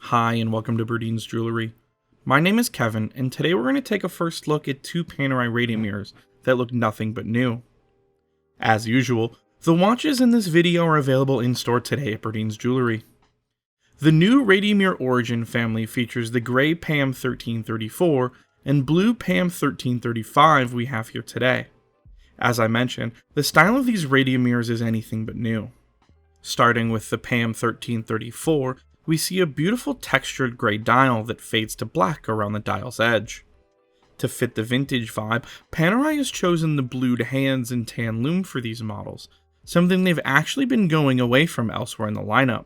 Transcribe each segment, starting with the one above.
Hi and welcome to Burdeens Jewelry. My name is Kevin and today we're going to take a first look at two Panerai Radiomir that look nothing but new. As usual, the watches in this video are available in store today at Burdeens Jewelry. The new Radiomir Origine family features the gray PAM01334 and blue PAM01335 we have here today. As I mentioned, the style of these Radiomirs is anything but new. Starting with the PAM01334, we see a beautiful textured gray dial that fades to black around the dial's edge. To fit the vintage vibe, Panerai has chosen the blued hands and tan lume for these models, something they've actually been going away from elsewhere in the lineup.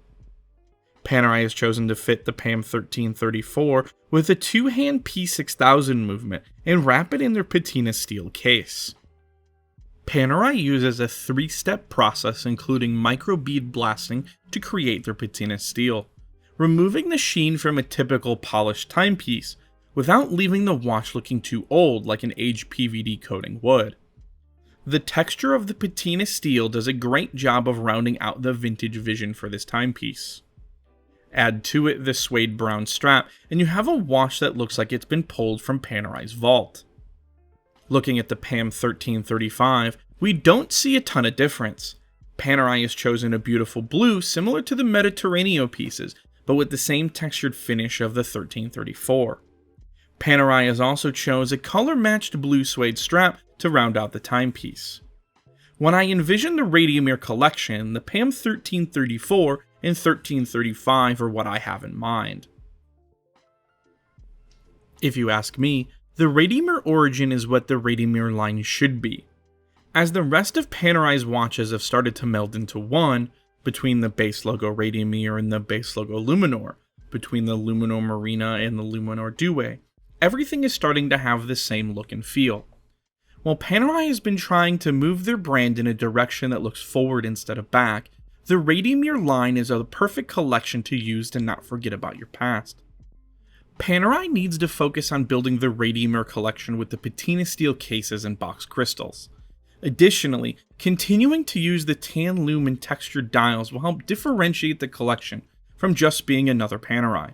Panerai has chosen to fit the PAM01334 with a two-hand P6000 movement and wrap it in their Patina Steel case. Panerai uses a three-step process including microbead blasting to create their Patina Steel, removing the sheen from a typical polished timepiece without leaving the watch looking too old like an aged PVD coating would. The texture of the Patina Steel does a great job of rounding out the vintage vision for this timepiece. Add to it the suede brown strap and you have a watch that looks like it's been pulled from Panerai's vault. Looking at the PAM01335, we don't see a ton of difference. Panerai has chosen a beautiful blue similar to the Mediterraneo pieces, but with the same textured finish of the 1334. Panerai has also chose a color-matched blue suede strap to round out the timepiece. When I envision the Radiomir collection, the PAM01334 and 1335 are what I have in mind. If you ask me, the Radiomir Origine is what the Radiomir line should be. As the rest of Panerai's watches have started to meld into one, between the base logo Radiomir and the base logo Luminor, between the Luminor Marina and the Luminor Due, everything is starting to have the same look and feel. While Panerai has been trying to move their brand in a direction that looks forward instead of back, the Radiomir line is a perfect collection to use to not forget about your past. Panerai needs to focus on building the Radiomir collection with the Patina Steel cases and box crystals. Additionally, continuing to use the tan lume and textured dials will help differentiate the collection from just being another Panerai.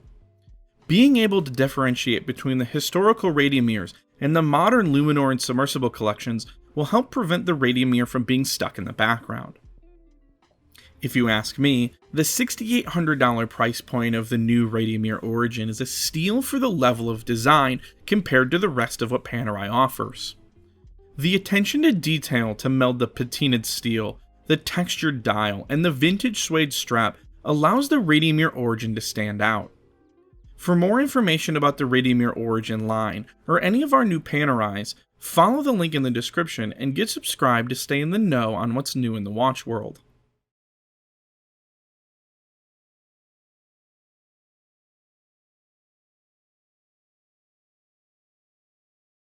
Being able to differentiate between the historical Radiomirs and the modern Luminor and submersible collections will help prevent the Radiomir from being stuck in the background. If you ask me, the $6,800 price point of the new Radiomir Origine is a steal for the level of design compared to the rest of what Panerai offers. The attention to detail to meld the Patina Steel, the textured dial, and the vintage suede strap allows the Radiomir Origine to stand out. For more information about the Radiomir Origine line, or any of our new Panerais, follow the link in the description and get subscribed to stay in the know on what's new in the watch world.